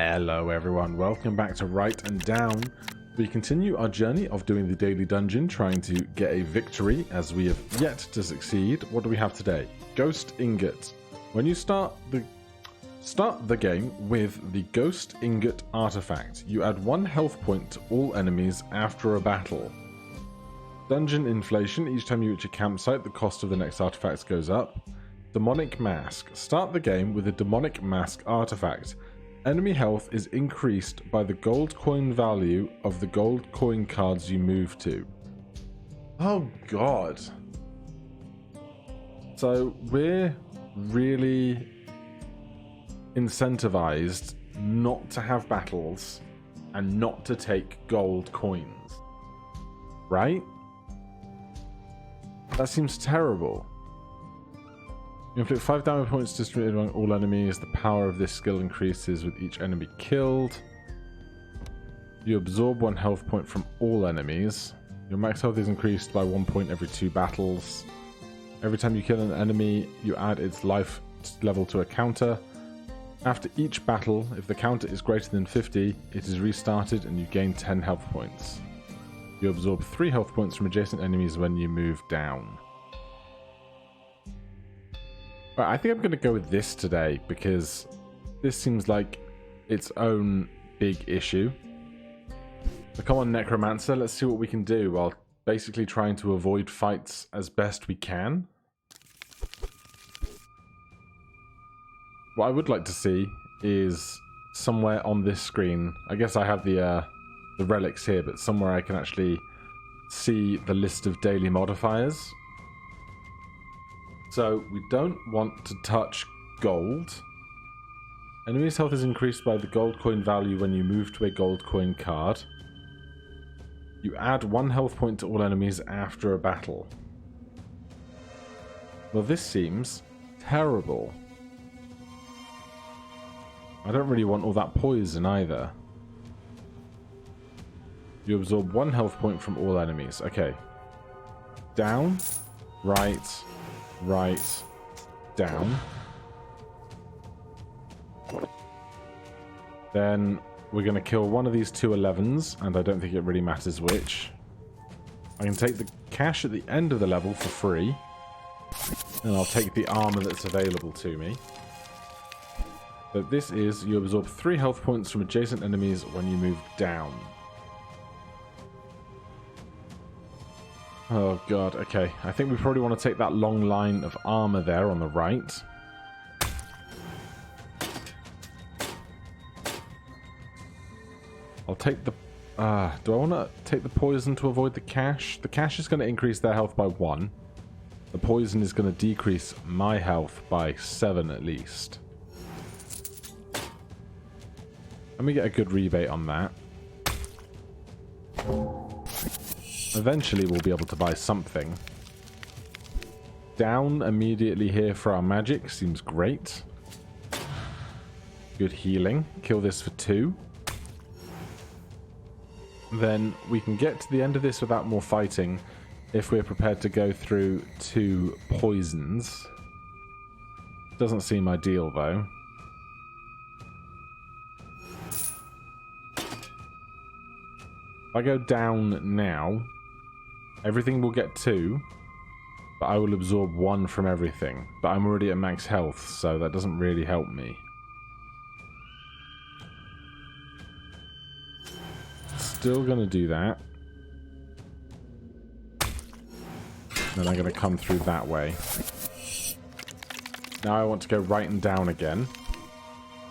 Hello everyone, welcome back to Right and Down. We continue our journey of doing the daily dungeon, trying to get a victory as we have yet to succeed. What do we have today? Ghost Ingot. When you start the game with the Ghost Ingot artifact, you add 1 health point to all enemies after a battle. Dungeon inflation. Each time you reach a campsite, the cost of the next artifact goes up. Demonic Mask. Start the game with a Demonic Mask artifact. Enemy health is increased by the gold coin value of the gold coin cards you move to. Oh god. So we're really incentivized not to have battles and not to take gold coins. Right? That seems terrible. You inflict 5 damage points distributed among all enemies. The power of this skill increases with each enemy killed. You absorb 1 health point from all enemies. Your max health is increased by 1 point every 2 battles. Every time you kill an enemy, you add its life level to a counter. After each battle, if the counter is greater than 50, it is restarted and you gain 10 health points. You absorb 3 health points from adjacent enemies when you move down. I think I'm going to go with this today because this seems like its own big issue. So come on, Necromancer, let's see what we can do while basically trying to avoid fights as best we can. What I would like to see is somewhere on this screen, I guess I have the relics here, but somewhere I can actually see the list of daily modifiers. So, we don't want to touch gold. Enemy's health is increased by the gold coin value when you move to a gold coin card. You add 1 health point to all enemies after a battle. Well, this seems terrible. I don't really want all that poison either. You absorb 1 health point from all enemies. Okay. Down, right, down. Then we're going to kill one of these 2 11s, and I don't think it really matters which. I can take the cash at the end of the level for free, and I'll take the armor that's available to me. But this is, you absorb 3 health points from adjacent enemies when you move down. Oh god, okay. I think we probably want to take that long line of armor there on the right. I'll take the... do I want to take the poison to avoid the cash? The cash is going to increase their health by 1. The poison is going to decrease my health by 7 at least. Let me get a good rebate on that. Eventually we'll be able to buy something. Down immediately here for our magic seems great. Good healing. Kill this for 2. Then we can get to the end of this without more fighting if we're prepared to go through 2 poisons. Doesn't seem ideal though. If I go down now, everything will get 2, but I will absorb 1 from everything. But I'm already at max health, so that doesn't really help me. Still gonna do that. Then I'm gonna come through that way. Now I want to go right and down again.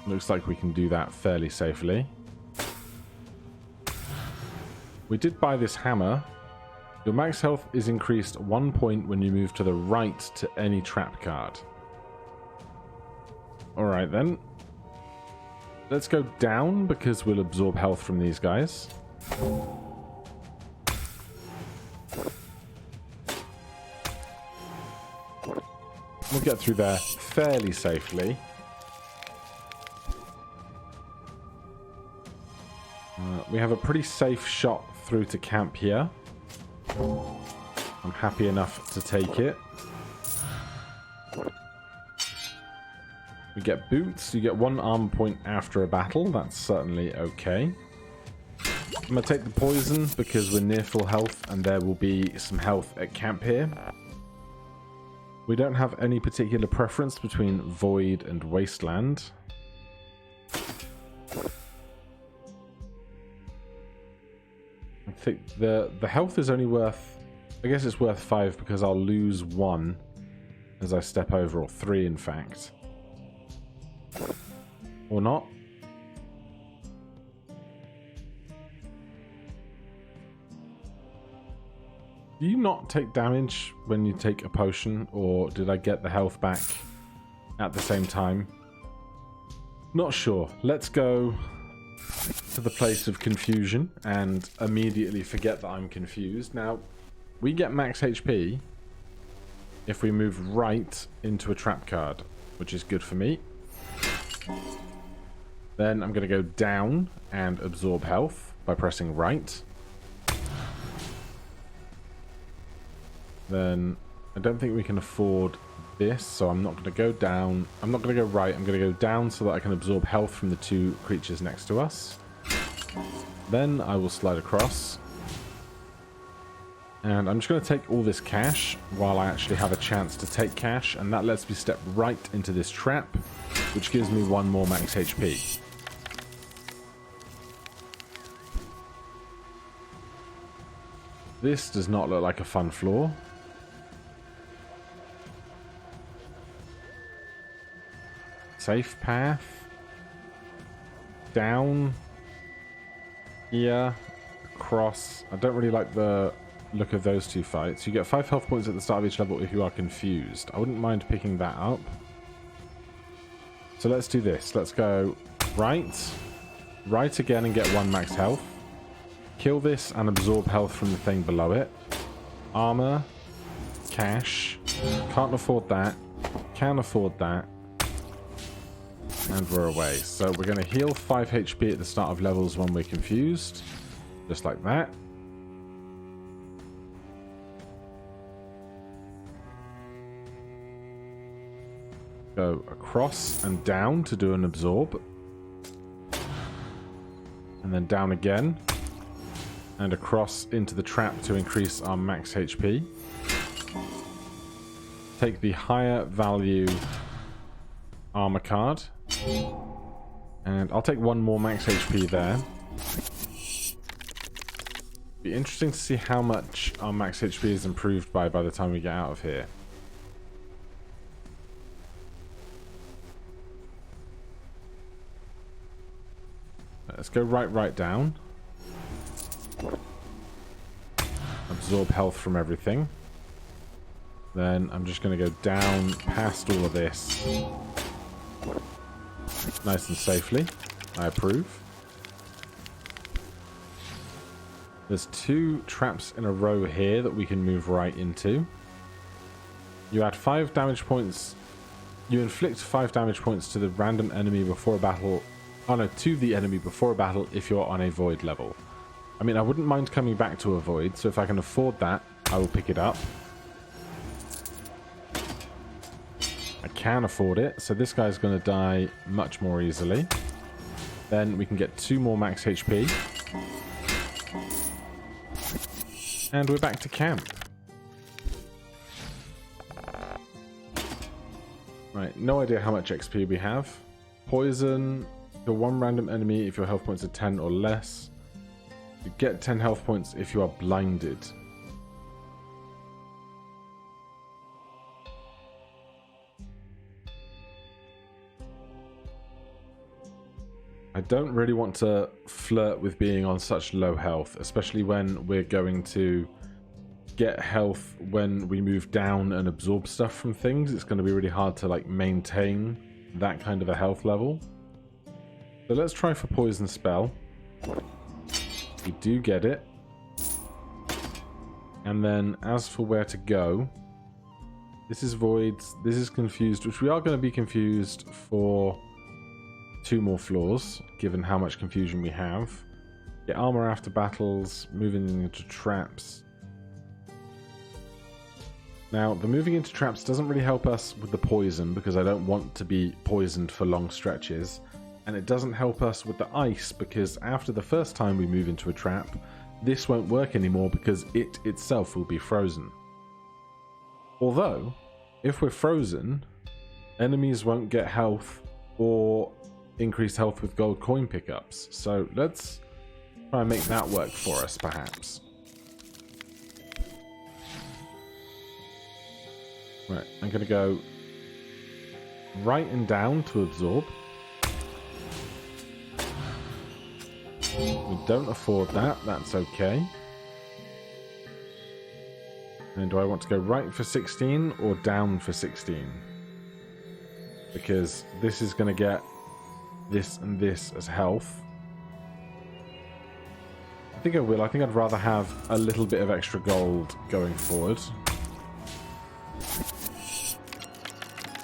Looks like we can do that fairly safely. We did buy this hammer. Your max health is increased 1 point when you move to the right to any trap card. Alright then. Let's go down because we'll absorb health from these guys. We'll get through there fairly safely. We have a pretty safe shot through to camp here. I'm happy enough to take it. We get boots. You get 1 armor point after a battle. That's certainly okay. I'm going to take the poison because we're near full health and there will be some health at camp here. We don't have any particular preference between Void and Wasteland. I think the health is only worth... I guess it's worth 5 because I'll lose 1 as I step over, or 3 in fact. Or not. Do you not take damage when you take a potion, or did I get the health back at the same time? Not sure. Let's go to the place of confusion and immediately forget that I'm confused. Now, we get max HP if we move right into a trap card, which is good for me. Then I'm going to go down and absorb health by pressing right. Then I don't think we can afford this, so I'm not going to go down. I'm not going to go right. I'm going to go down so that I can absorb health from the 2 creatures next to us. Then I will slide across. And I'm just going to take all this cash while I actually have a chance to take cash, and that lets me step right into this trap, which gives me 1 more max HP. This does not look like a fun floor. Safe path. Down. Here. Across. I don't really like the look of those 2 fights. You get 5 health points at the start of each level if you are confused. I wouldn't mind picking that up. So let's do this. Let's go right. Right again and get 1 max health. Kill this and absorb health from the thing below it. Armor. Cash. Can't afford that. Can afford that. And we're away. So we're going to heal 5 HP at the start of levels when we're confused. Just like that. Go across and down to do an absorb. And then down again. And across into the trap to increase our max HP. Take the higher value armor card. And I'll take 1 more max HP there. Be interesting to see how much our max HP is improved by the time we get out of here. Let's go right down. Absorb health from everything. Then I'm just going to go down past all of this. Nice and safely. I approve. There's 2 traps in a row here that we can move right into. You add 5 damage points. You inflict 5 damage points to the random enemy before a battle. Oh no, to the enemy before a battle if you're on a void level. I mean, I wouldn't mind coming back to a void, so if I can afford that, I will pick it up. I can afford it, so this guy's going to die much more easily. Then we can get 2 more max HP. And we're back to camp. Right, no idea how much XP we have. Poison, kill 1 random enemy if your health points are 10 or less. You get 10 health points if you are blinded. I don't really want to flirt with being on such low health, especially when we're going to get health when we move down and absorb stuff from things. It's going to be really hard to like maintain that kind of a health level. So let's try for poison spell. We do get it. And then as for where to go, this is voids, this is confused, which we are going to be confused for 2 more floors, given how much confusion we have. Get armor after battles, moving into traps. Now, the moving into traps doesn't really help us with the poison because I don't want to be poisoned for long stretches. And it doesn't help us with the ice because after the first time we move into a trap, this won't work anymore because it itself will be frozen. Although, if we're frozen, enemies won't get health or increased health with gold coin pickups. So let's try and make that work for us, perhaps. Right, I'm going to go right and down to absorb. We don't afford that, that's okay. And do I want to go right for 16 or down for 16? Because this is going to get this and this as health. I think I will. I think I'd rather have a little bit of extra gold going forward.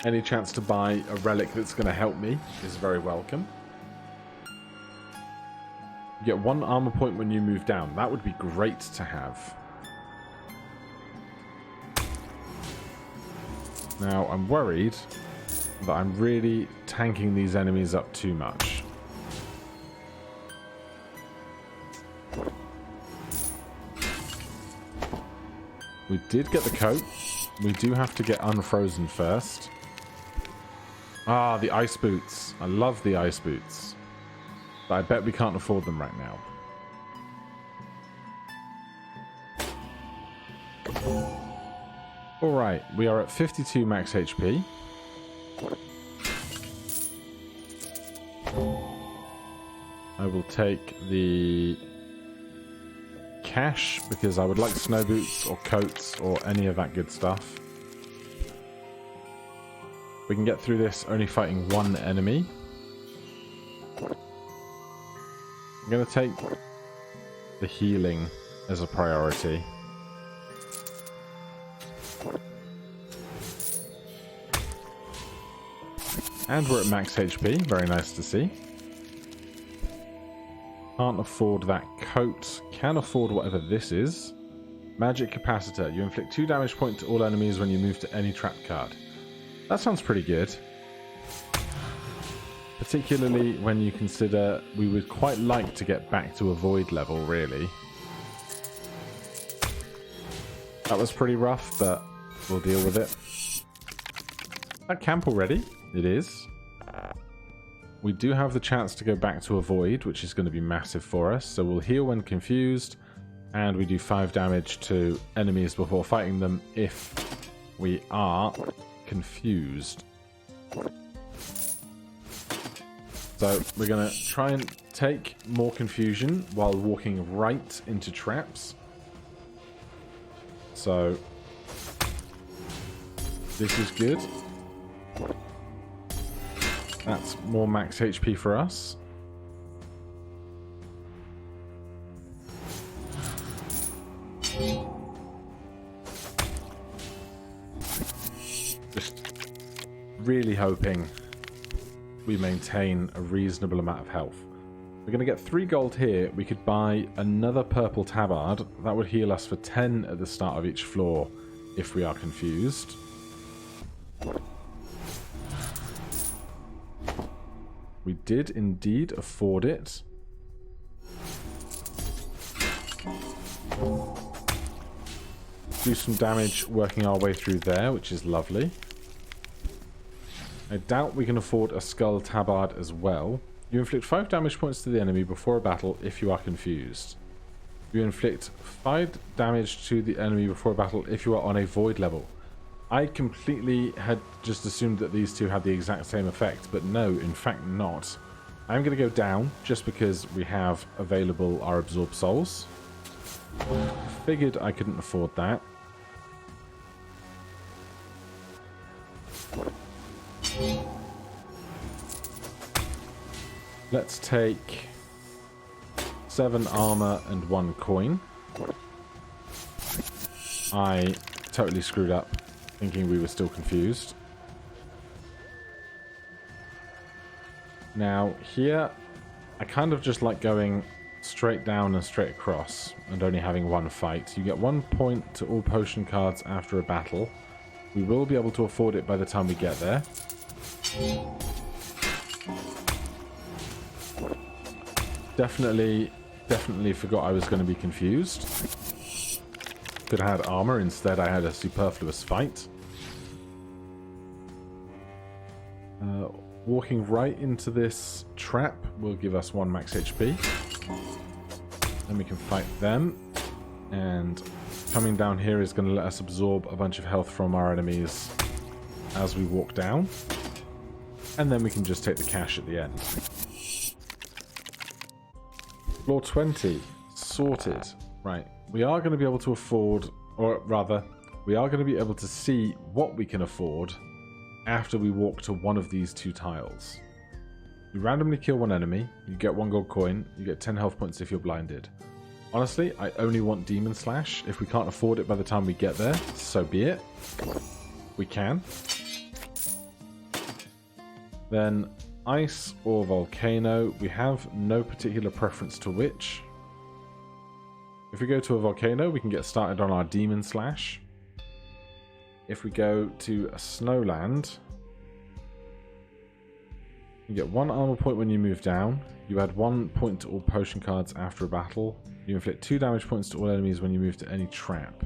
Any chance to buy a relic that's going to help me is very welcome. You get 1 armor point when you move down. That would be great to have. Now, I'm worried that I'm really tanking these enemies up too much. We did get the coat. We do have to get unfrozen first. Ah, the ice boots. I love the ice boots. But I bet we can't afford them right now. Alright, we are at 52 max HP. I will take the cash because I would like snow boots or coats or any of that good stuff. We can get through this only fighting 1 enemy. I'm going to take the healing as a priority. And we're at max HP. Very nice to see. Can't afford that coat. Can afford whatever this is. Magic Capacitor. You inflict 2 damage points to all enemies when you move to any trap card. That sounds pretty good. Particularly when you consider we would quite like to get back to a void level, really. That was pretty rough, but we'll deal with it. Is that camp already? It is. We do have the chance to go back to a void, which is going to be massive for us. So we'll heal when confused, and we do 5 damage to enemies before fighting them if we are confused. So we're going to try and take more confusion while walking right into traps. So this is good. That's more max HP for us. Just really hoping we maintain a reasonable amount of health. We're going to get 3 gold here. We could buy another purple tabard. That would heal us for 10 at the start of each floor if we are confused. We did indeed afford it. Do some damage working our way through there, which is lovely. I doubt we can afford a skull tabard as well. You inflict 5 damage points to the enemy before a battle if you are confused. You inflict 5 damage to the enemy before a battle if you are on a void level. I completely had just assumed that these two had the exact same effect, but no, in fact not. I'm going to go down just because we have available our absorb souls. Figured I couldn't afford that. Let's take 7 armor and 1 coin. I totally screwed up, thinking we were still confused. Now, here, I kind of just like going straight down and straight across and only having one fight. You get 1 point to all potion cards after a battle. We will be able to afford it by the time we get there. Definitely forgot I was going to be confused. Could have had armor, instead I had a superfluous fight. Walking right into this trap will give us 1 max HP. Then we can fight them. And coming down here is going to let us absorb a bunch of health from our enemies as we walk down. And then we can just take the cash at the end. Floor 20. Sorted. Right. We are going to be able to afford, or rather, we are going to be able to see what we can afford after we walk to one of these 2 tiles. You randomly kill 1 enemy, you get 1 gold coin, you get 10 health points if you're blinded. Honestly, I only want Demon Slash. If we can't afford it by the time we get there, so be it. We can. Then Ice or Volcano. We have no particular preference to which. If we go to a Volcano, we can get started on our Demon Slash. If we go to a Snowland, you get 1 armor point when you move down. You add 1 point to all potion cards after a battle. You inflict 2 damage points to all enemies when you move to any trap.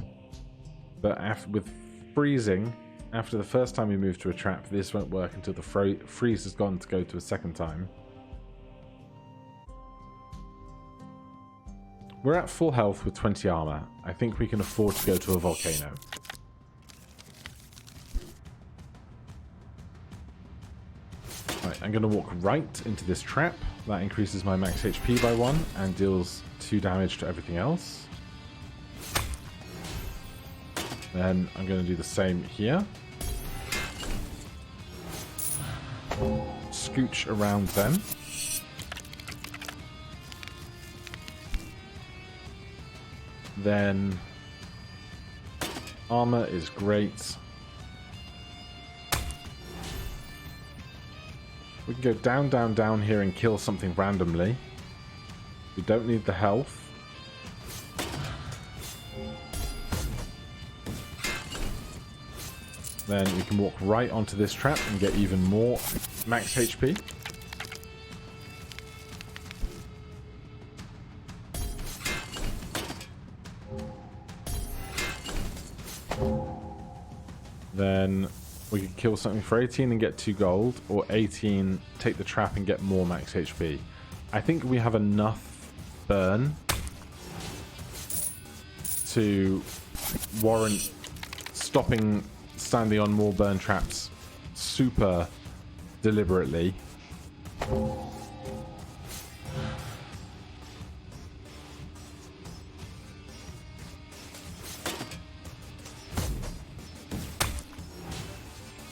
But with freezing, after the first time you move to a trap, this won't work until the freeze is gone to go to a second time. We're at full health with 20 armor. I think we can afford to go to a Volcano. Right, I'm going to walk right into this trap. That increases my max HP by 1 and deals 2 damage to everything else. Then I'm going to do the same here. Scooch around them. Then armor is great. We can go down, down, down here and kill something randomly. We don't need the health. Then we can walk right onto this trap and get even more max HP. Then we could kill something for 18 and get 2 gold, or 18, take the trap and get more max HP. I think we have enough burn to warrant standing on more burn traps super deliberately.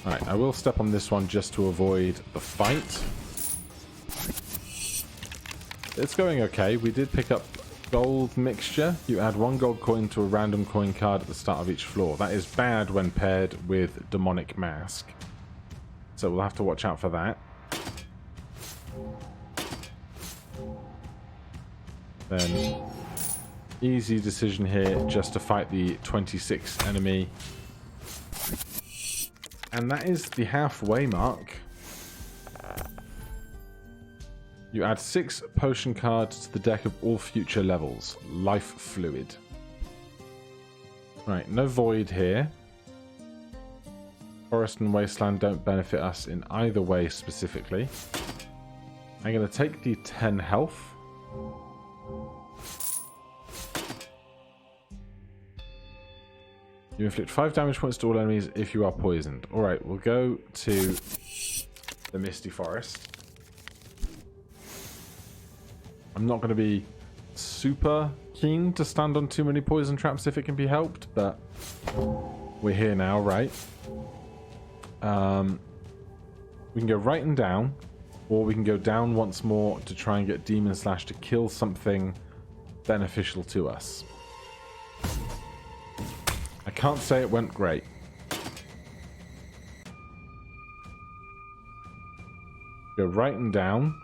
Alright, I will step on this one just to avoid the fight. It's going okay. We did pick up gold mixture. You add 1 gold coin to a random coin card at the start of each floor. That is bad when paired with Demonic Mask. So we'll have to watch out for that. Then, easy decision here just to fight the 26 enemy. And that is the halfway mark. You add 6 potion cards to the deck of all future levels. Life Fluid. Right, no void here. Forest and Wasteland don't benefit us in either way specifically. I'm going to take the 10 health. You inflict 5 damage points to all enemies if you are poisoned. Alright, we'll go to the Misty Forest. I'm not going to be super keen to stand on too many poison traps if it can be helped, but we're here now, right? We can go right and down, or we can go down once more to try and get Demon Slash to kill something beneficial to us. I can't say it went great. Go right and down.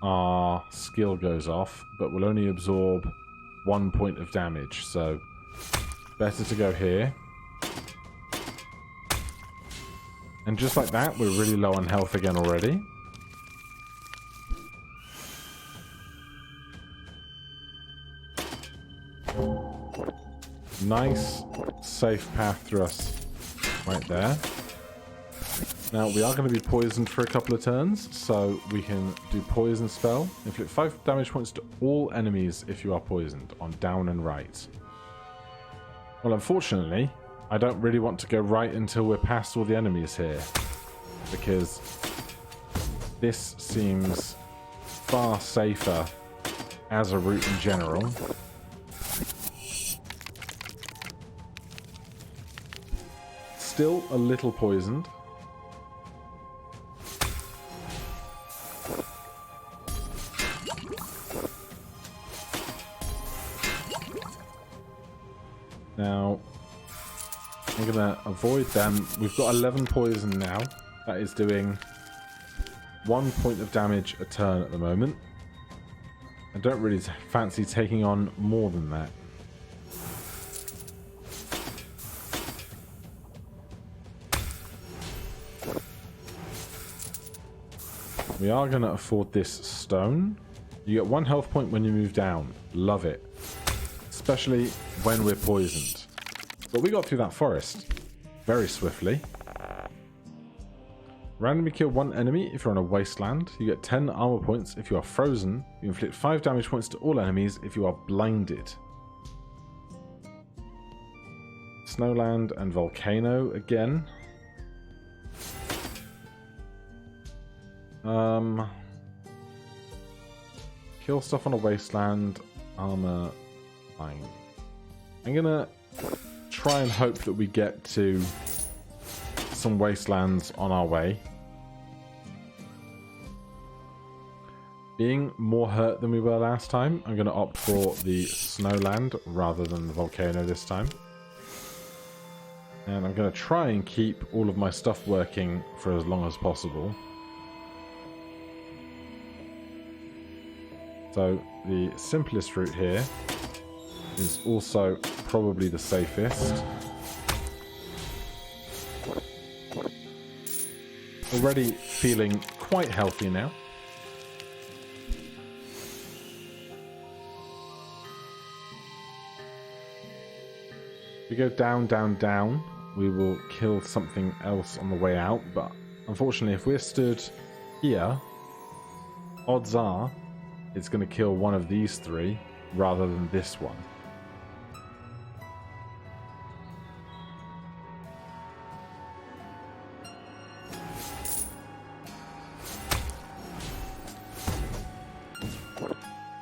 our skill goes off, but we'll only absorb 1 point of damage, so better to go here. And just like that, we're really low on health again already. Nice, safe path through us right there. Now, we are going to be poisoned for a couple of turns, so we can do Poison Spell. Inflict 5 damage points to all enemies if you are poisoned, on down and right. Well, unfortunately, I don't really want to go right until we're past all the enemies here, because this seems far safer as a route in general. Still a little poisoned. Now, I'm going to avoid them. We've got 11 poison now. That is doing 1 point of damage a turn at the moment. I don't really fancy taking on more than that. We are going to afford this stone. You get 1 health point when you move down. Love it. Especially when we're poisoned. But we got through that forest very swiftly. Randomly kill 1 enemy if you're on a wasteland. You get 10 armor points if you are frozen. You inflict 5 damage points to all enemies if you are blinded. Snowland and Volcano again. Kill stuff on a wasteland. Armor. Fine. I'm gonna try and hope that we get to some wastelands on our way. Being more hurt than we were last time, I'm gonna opt for the Snowland rather than the Volcano this time. And I'm gonna try and keep all of my stuff working for as long as possible. So the simplest route here is also probably the safest. Already feeling quite healthy now. If we go down, down, down, we will kill something else on the way out, but unfortunately if we're stood here, odds are it's going to kill one of these 3 rather than this one.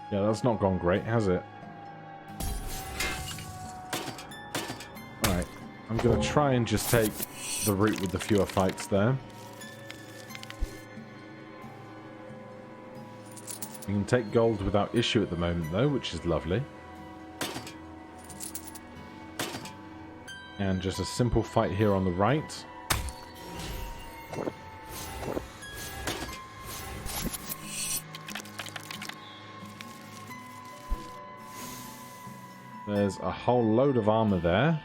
Yeah, that's not gone great, has it? Alright, I'm going to try and just take the route with the fewer fights there. We can take gold without issue at the moment though, which is lovely. And just a simple fight here on the right. There's a whole load of armor there.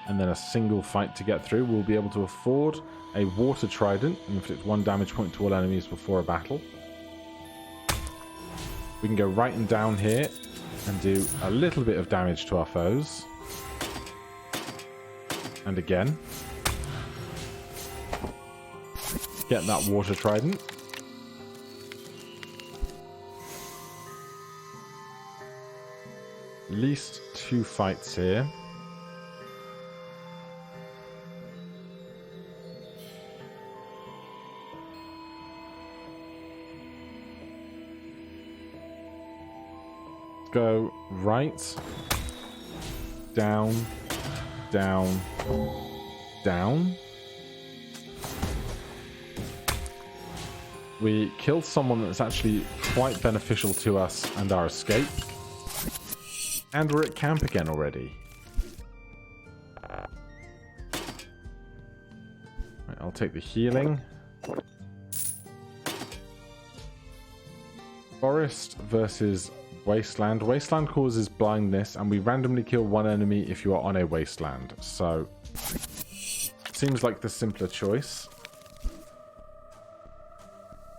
And then a single fight to get through. We'll be able to afford a water trident and inflict 1 damage point to all enemies before a battle. We can go right and down here and do a little bit of damage to our foes. And again. Get that water trident. At least 2 fights here. Go right, down, down, down. We killed someone that's actually quite beneficial to us and our escape. And we're at camp again already. Right, I'll take the healing. Forest versus wasteland. Wasteland causes blindness, and we randomly kill one enemy if you are on a wasteland. So, seems like the simpler choice.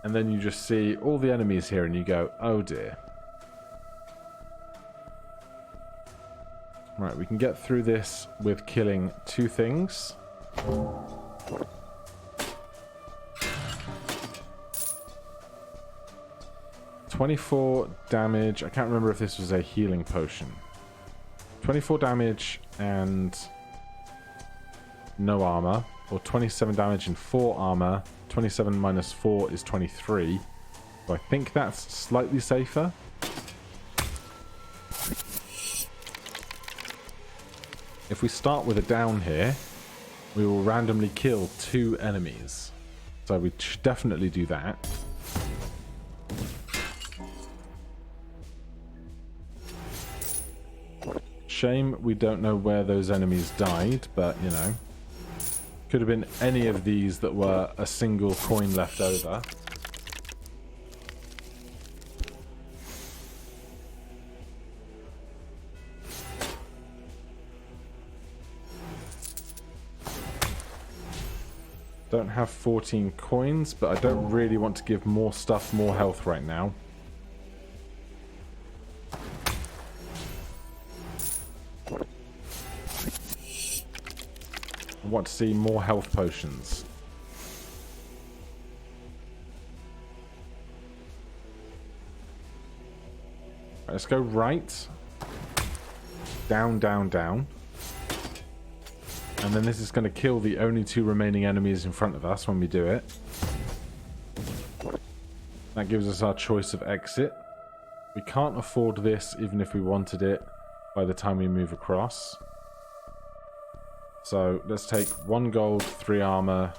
And then you just see all the enemies here and you go, oh dear. Right, we can get through this with killing 2 things. $24 damage. I can't remember if this was a healing potion. 24 damage and no armor. Or 27 damage and 4 armor. 27 minus 4 is 23. So I think that's slightly safer. If we start with a down here, we will randomly kill 2 enemies. So we should definitely do that. Shame we don't know where those enemies died, but you know. Could have been any of these that were a single coin left over. Don't have 14 coins, but I don't really want to give more stuff more health right now. I want to see more health potions. Right, let's go right. Down, down, down. And then this is going to kill the only 2 remaining enemies in front of us when we do it. That gives us our choice of exit. We can't afford this even if we wanted it by the time we move across. So let's take 1 gold, 3 armor,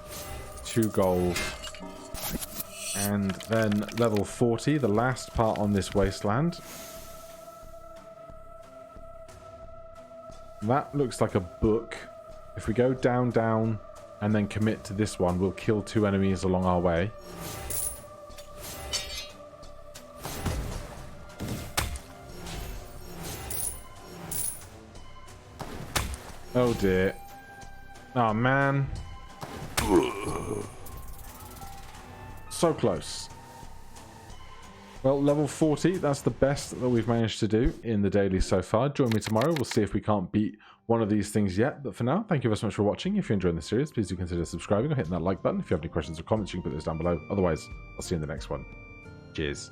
2 gold, and then level 40, the last part on this wasteland. That looks like a book. If we go down, down, and then commit to this one, we'll kill 2 enemies along our way. Oh dear. Oh man. So close. Well, level 40, that's the best that we've managed to do in the daily so far. Join me tomorrow. We'll see if we can't beat one of these things yet. But for now, thank you very much for watching. If you're enjoying the series, please do consider subscribing or hitting that like button. If you have any questions or comments, you can put those down below. Otherwise, I'll see you in the next one. Cheers.